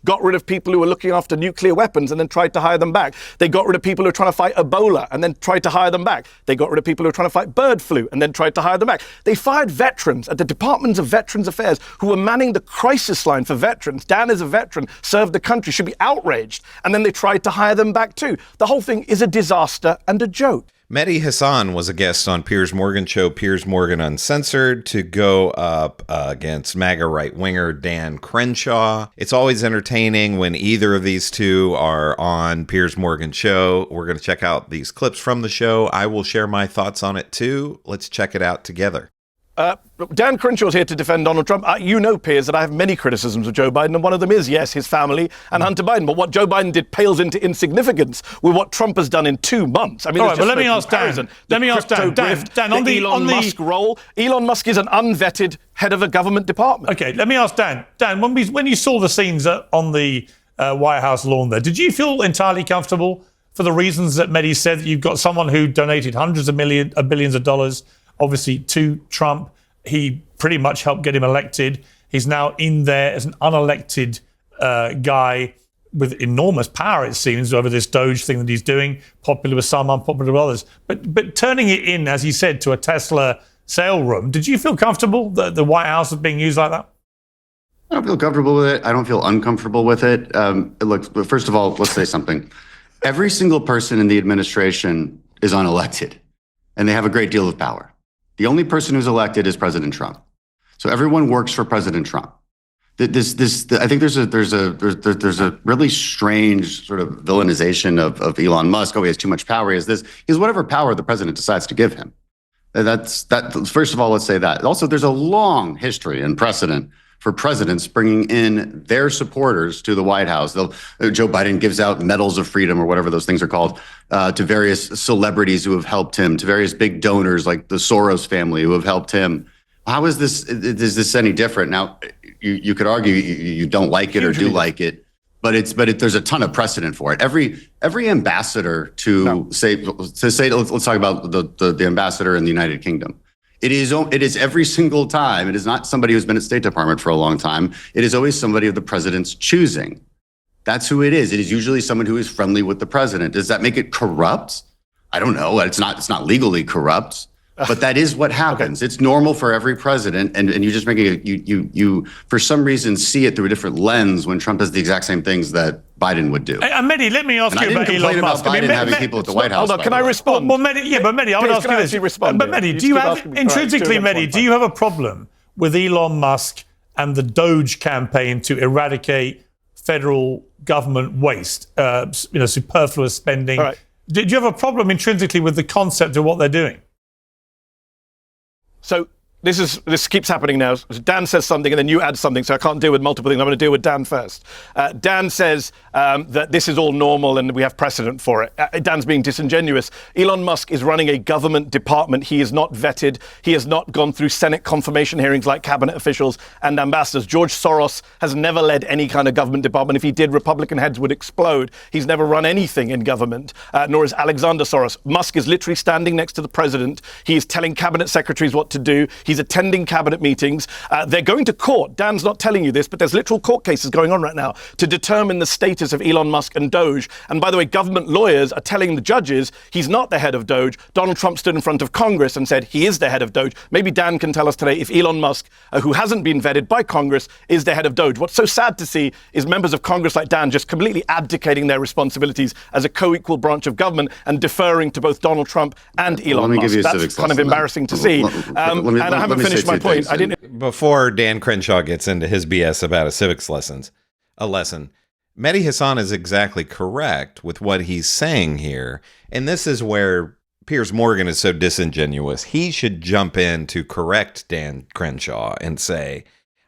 got rid of people who were looking after nuclear weapons and then tried to hire them back. They got rid of people who were trying to fight Ebola and then tried to hire them back. They got rid of people who were trying to fight bird flu and then tried to hire them back. They fired veterans at the Department of Veterans Affairs who were manning the crisis line for veterans. Dan is a veteran, served the country, should be outraged. And then they tried to hire them back too. The whole thing is a disaster and a joke. Mehdi Hasan was a guest on Piers Morgan's show, Piers Morgan Uncensored, to go up against MAGA right-winger Dan Crenshaw. It's always entertaining when either of these two are on Piers Morgan's show. We're going to check out these clips from the show. I will share my thoughts on it too. Let's check it out together. Dan Crenshaw's here to defend Donald Trump. You know, Piers, that I have many criticisms of Joe Biden, and one of them is, yes, his family and Hunter Biden. But what Joe Biden did pales into insignificance with what Trump has done in 2 months. I mean, all right, well, let me ask Dan. Dan, on the Elon Musk role. Elon Musk is an unvetted head of a government department. Okay, let me ask Dan. Dan, when you saw the scenes on the White House lawn there, did you feel entirely comfortable for the reasons that Mehdi said? That you've got someone who donated hundreds of billions of dollars, obviously, to Trump. He pretty much helped get him elected. He's now in there as an unelected guy with enormous power, it seems, over this DOGE thing that he's doing, popular with some, unpopular with others. But turning it in, as he said, to a Tesla sale room, did you feel comfortable that the White House was being used like that? I don't feel comfortable with it. I don't feel uncomfortable with it. Look, first of all, let's say something. Every single person in the administration is unelected, and they have a great deal of power. The only person who's elected is President Trump. So everyone works for President Trump. I think there's a really strange sort of villainization of Elon Musk. Oh, he has too much power. He has this. He has whatever power the president decides to give him. First of all, let's say that. Also, there's a long history and precedent for presidents bringing in their supporters to the White House. Joe Biden gives out medals of freedom or whatever those things are called to various celebrities who have helped him, to various big donors like the Soros family who have helped him. How is this any different? Now, you could argue you don't like it or do like it, but there's a ton of precedent for it. Every ambassador let's talk about the ambassador in the United Kingdom. It is every single time. It is not somebody who's been at State Department for a long time. It is always somebody of the president's choosing. That's who it is. It is usually someone who is friendly with the president. Does that make it corrupt? I don't know. It's not legally corrupt, but that is what happens. Okay. It's normal for every president, and you're just making you for some reason see it through a different lens when Trump does the exact same things that Biden would do. Mehdi, let me ask you about Elon Musk. I didn't complain about Biden having people at the White House. Hold on, can I respond? Well, Mehdi, I would ask you this. But Mehdi, do you have intrinsically, Mehdi, do you have a problem with Elon Musk and the DOGE campaign to eradicate federal government waste, superfluous spending? Right. Do you have a problem intrinsically with the concept of what they're doing? So this keeps happening now. Dan says something and then you add something, so I can't deal with multiple things. I'm going to deal with Dan first. Dan says that this is all normal and we have precedent for it. Dan's being disingenuous. Elon Musk is running a government department. He is not vetted. He has not gone through Senate confirmation hearings like cabinet officials and ambassadors. George Soros has never led any kind of government department. If he did, Republican heads would explode. He's never run anything in government, nor is Alexander Soros. Musk is literally standing next to the president. He is telling cabinet secretaries what to do. He's attending cabinet meetings. They're going to court. Dan's not telling you this, but there's literal court cases going on right now to determine the status of Elon Musk and DOGE. And by the way, government lawyers are telling the judges he's not the head of DOGE. Donald Trump stood in front of Congress and said he is the head of DOGE. Maybe Dan can tell us today if Elon Musk, who hasn't been vetted by Congress, is the head of DOGE. What's so sad to see is members of Congress like Dan just completely abdicating their responsibilities as a co-equal branch of government and deferring to both Donald Trump and Elon Musk. That's kind of embarrassing to see. And I haven't finished my point. Before Dan Crenshaw gets into his BS about a civics lesson, Mehdi Hasan is exactly correct with what he's saying here. And this is where Piers Morgan is so disingenuous. He should jump in to correct Dan Crenshaw and say,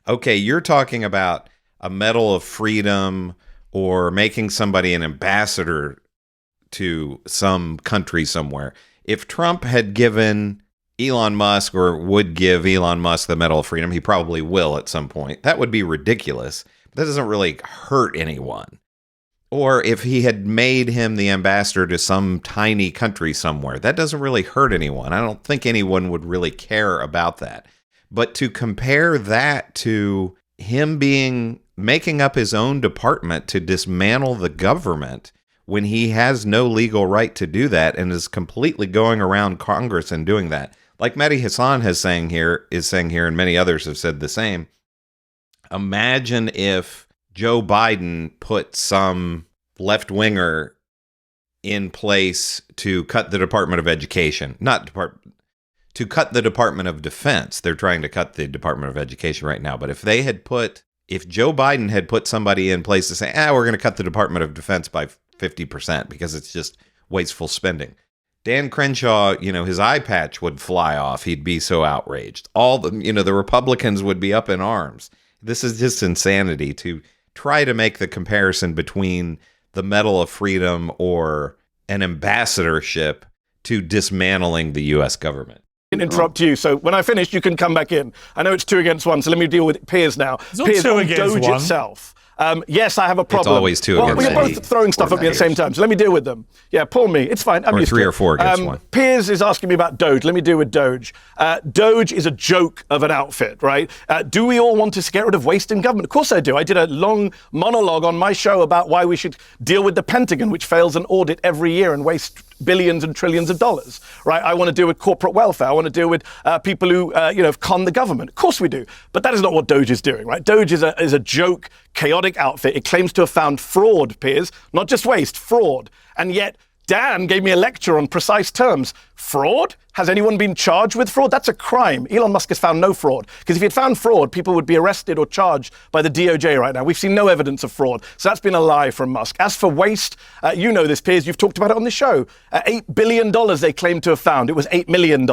okay, you're talking about a Medal of Freedom or making somebody an ambassador to some country somewhere. If Trump had given Elon Musk or would give Elon Musk the Medal of Freedom, he probably will at some point. That would be ridiculous. But that doesn't really hurt anyone. Or if he had made him the ambassador to some tiny country somewhere, that doesn't really hurt anyone. I don't think anyone would really care about that. But to compare that to him being making up his own department to dismantle the government when he has no legal right to do that and is completely going around Congress and doing that. Like Mehdi Hasan is saying here, and many others have said the same. Imagine if Joe Biden put some left-winger in place to cut the Department of Education, to cut the Department of Defense. They're trying to cut the Department of Education right now. But if Joe Biden had put somebody in place to say, we're going to cut the Department of Defense by 50% because it's just wasteful spending. Dan Crenshaw, his eye patch would fly off. He'd be so outraged. All the Republicans would be up in arms. This is just insanity to try to make the comparison between the Medal of Freedom or an ambassadorship to dismantling the U.S. government. Interrupt you. So when I finish, you can come back in. I know it's 2 against 1, so let me deal with Piers now. Piers, on DOGE itself. Yes, I have a problem. It's always 2 against 1. We're both throwing stuff at me at the same time, so let me deal with them. Yeah, pull me. It's fine. I'm or used 3 to or 4 against 1. Piers is asking me about DOGE. Let me deal with DOGE. DOGE is a joke of an outfit, right? Do we all want to get rid of waste in government? Of course I do. I did a long monologue on my show about why we should deal with the Pentagon, which fails an audit every year and wastes billions and trillions of dollars, right? I want to deal with corporate welfare. I want to deal with people who, have conned the government. Of course we do. But that is not what DOGE is doing, right? DOGE is a joke, chaotic outfit. It claims to have found fraud, Piers, not just waste, fraud. And yet Dan gave me a lecture on precise terms. Fraud? Has anyone been charged with fraud? That's a crime. Elon Musk has found no fraud. Because if he had found fraud, people would be arrested or charged by the DOJ right now. We've seen no evidence of fraud. So that's been a lie from Musk. As for waste, you know this, Piers. You've talked about it on the show. $8 billion they claimed to have found. It was $8 million.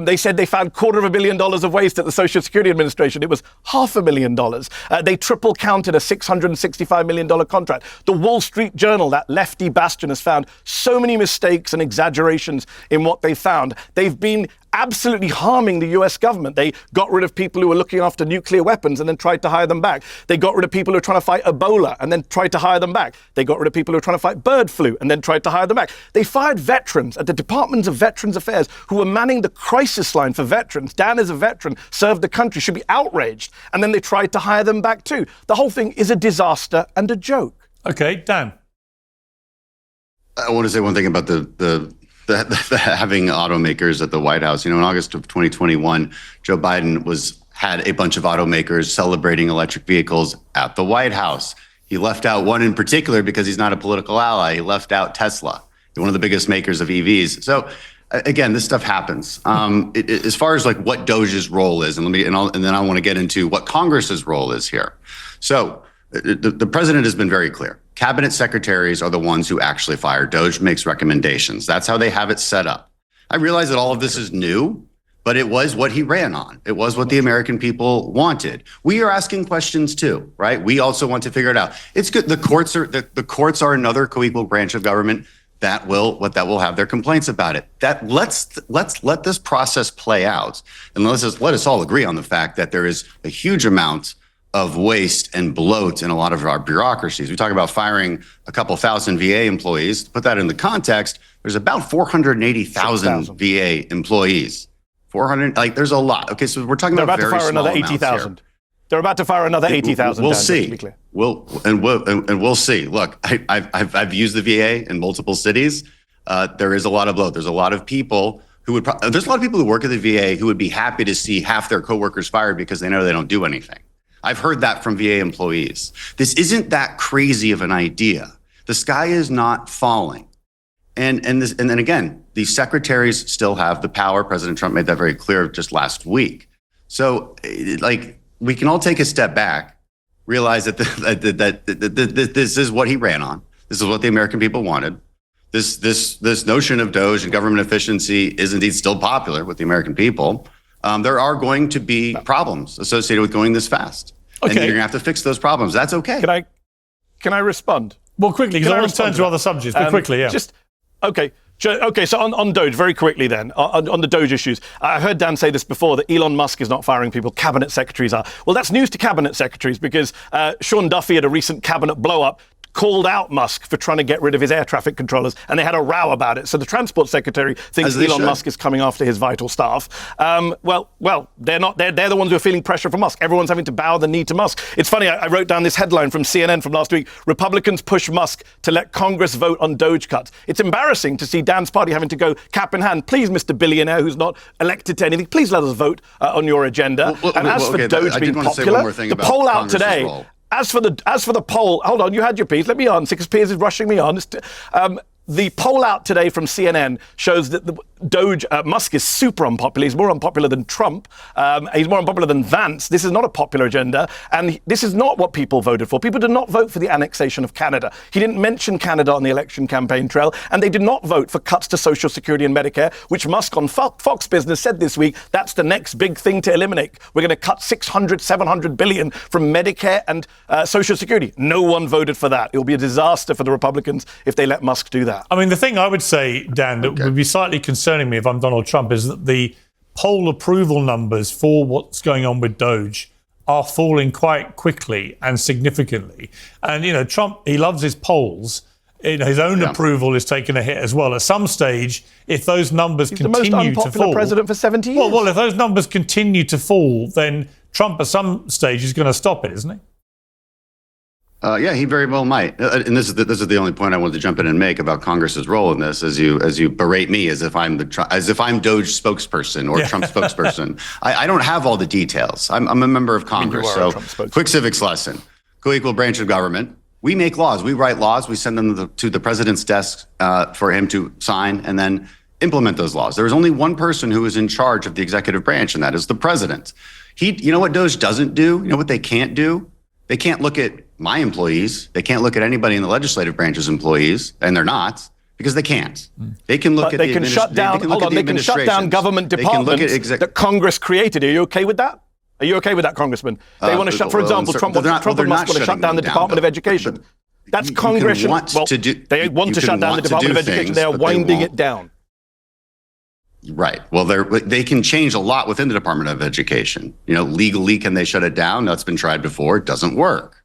They said they found $250 million of waste at the Social Security Administration. It was $500,000. They triple counted a $665 million contract. The Wall Street Journal, that lefty bastion, has found so many mistakes and exaggerations in what they found. They've been absolutely harming the US government. They got rid of people who were looking after nuclear weapons and then tried to hire them back. They got rid of people who were trying to fight Ebola and then tried to hire them back. They got rid of people who were trying to fight bird flu and then tried to hire them back. They fired veterans at the Department of Veterans Affairs who were manning the crisis line for veterans. Dan is a veteran, served the country, should be outraged. And then they tried to hire them back too. The whole thing is a disaster and a joke. Okay, Dan. I want to say one thing about the having automakers at the White House. In August of 2021, Joe Biden had a bunch of automakers celebrating electric vehicles at the White House. He left out one in particular because he's not a political ally. He left out Tesla, one of the biggest makers of EVs. So again, this stuff happens. As far as like what DOGE's role is, and then I want to get into what Congress's role is here. So the president has been very clear. Cabinet secretaries are the ones who actually fire. DOGE makes recommendations. That's how they have it set up. I realize that all of this is new, but it was what he ran on. It was what the American people wanted. We are asking questions too, right? We also want to figure it out. It's good. The courts are another co-equal branch of government that will have their complaints about it. Let's let this process play out, and let us all agree on the fact that there is a huge amount of waste and bloat in a lot of our bureaucracies. We talk about firing a couple thousand VA employees. To put that in the context, there's about 480,000 VA employees. 400, there's a lot. Okay, so we're talking about very small amounts here. They're about to fire another 80,000. We'll see. We'll see. Look, I've used the VA in multiple cities. There is a lot of bloat. There's a lot of people who there's a lot of people who work at the VA who would be happy to see half their coworkers fired because they know they don't do anything. I've heard that from VA employees. This isn't that crazy of an idea. The sky is not falling. And then again, these secretaries still have the power. President Trump made that very clear just last week. So we can all take a step back, realize that this is what he ran on. This is what the American people wanted. This notion of DOGE and government efficiency is indeed still popular with the American people. There are going to be problems associated with going this fast. Okay. And you're going to have to fix those problems. That's okay. Can I respond? Well, quickly, because I want to turn to other subjects, but quickly, yeah. Okay, so on DOGE, very quickly then, on the DOGE issues, I heard Dan say this before, that Elon Musk is not firing people, cabinet secretaries are. Well, that's news to cabinet secretaries because Sean Duffy at a recent cabinet blow-up called out Musk for trying to get rid of his air traffic controllers, and they had a row about it. So the transport secretary thinks Elon Musk is coming after his vital staff. Well, they're not. They're the ones who are feeling pressure from Musk. Everyone's having to bow the knee to Musk. It's funny. I wrote down this headline from CNN from last week: Republicans push Musk to let Congress vote on DOGE cuts. It's embarrassing to see Dan's party having to go cap in hand. Please, Mr. Billionaire, who's not elected to anything, please let us vote on your agenda. And as for DOGE being popular, the poll out today. As for the poll, hold on, you had your piece. Let me answer because Piers is rushing me on. The poll out today from CNN shows that the DOGE, Musk is super unpopular. He's more unpopular than Trump. He's more unpopular than Vance. This is not a popular agenda. And this is not what people voted for. People did not vote for the annexation of Canada. He didn't mention Canada on the election campaign trail. And they did not vote for cuts to Social Security and Medicare, which Musk on Fox Business said this week, that's the next big thing to eliminate. We're going to cut 600, 700 billion from Medicare and Social Security. No one voted for that. It will be a disaster for the Republicans if they let Musk do that. I mean, the thing I would say, Dan, that would be slightly concerning me if I'm Donald Trump is that the poll approval numbers for what's going on with DOGE are falling quite quickly and significantly. And, you know, Trump, he loves his polls. You know, his own approval is taking a hit as well. At some stage, if those numbers continue to fall... He's the most unpopular president for 70 years. Well, if those numbers continue to fall, then Trump at some stage is going to stop it, isn't he? Yeah, he very well might. And this is the only point I wanted to jump in and make about Congress's role in this. As you berate me as if I'm DOGE spokesperson or Trump spokesperson, I don't have all the details. I'm a member of Congress, so quick civics lesson: co-equal branch of government. We make laws. We write laws. We send them to the president's desk for him to sign and then implement those laws. There is only one person who is in charge of the executive branch, and that is the president. You know what DOGE doesn't do? You know what they can't do? They can't look at my employees. They can't look at anybody in the legislative branch's employees, and they're not, because they can't. They can look at they can shut down. They can shut down government departments that Congress created. Are you okay with that? Are you okay with that, Congressman? They want to shut, for example, Trump and Musk want to shut down the Department of Education. That's Congress. They want to shut down the Department of Education. They are winding it down. Right. Well, they can change a lot within the Department of Education. You know, legally, can they shut it down? That's been tried before. It doesn't work.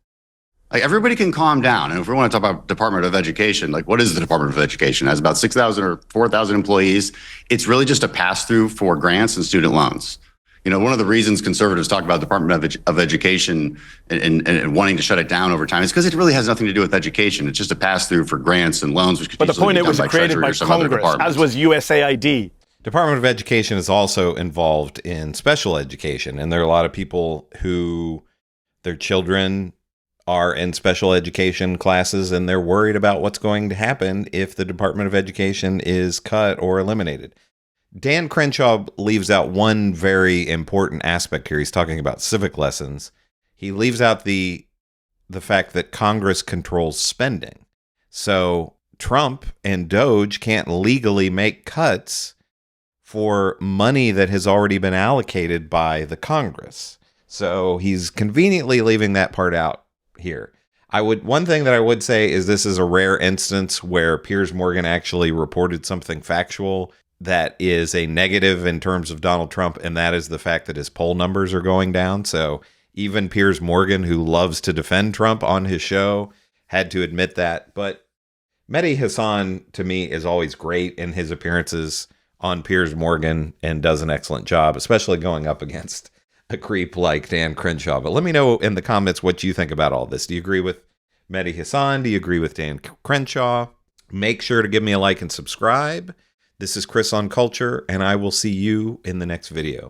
Like, everybody can calm down. And if we want to talk about Department of Education, like, what is the Department of Education? It has about 6,000 or 4,000 employees. It's really just a pass-through for grants and student loans. You know, one of the reasons conservatives talk about Department of Education and wanting to shut it down over time is because it really has nothing to do with education. It's just a pass-through for grants and loans. Which could but the point, it was created by Congress, as was USAID. Department of Education is also involved in special education, and there are a lot of people who their children are in special education classes, and they're worried about what's going to happen if the Department of Education is cut or eliminated. Dan Crenshaw leaves out one very important aspect here. He's talking about civic lessons. He leaves out the fact that Congress controls spending. So Trump and DOGE can't legally make cuts for money that has already been allocated by the Congress. So he's conveniently leaving that part out here. One thing that I would say is this is a rare instance where Piers Morgan actually reported something factual that is a negative in terms of Donald Trump, and that is the fact that his poll numbers are going down. So even Piers Morgan, who loves to defend Trump on his show, had to admit that. But Mehdi Hasan, to me, is always great in his appearances on Piers Morgan and does an excellent job, especially going up against a creep like Dan Crenshaw. But let me know in the comments what you think about all this. Do you agree with Mehdi Hasan? Do you agree with Dan Crenshaw? Make sure to give me a like and subscribe. This is Chris on Culture, and I will see you in the next video.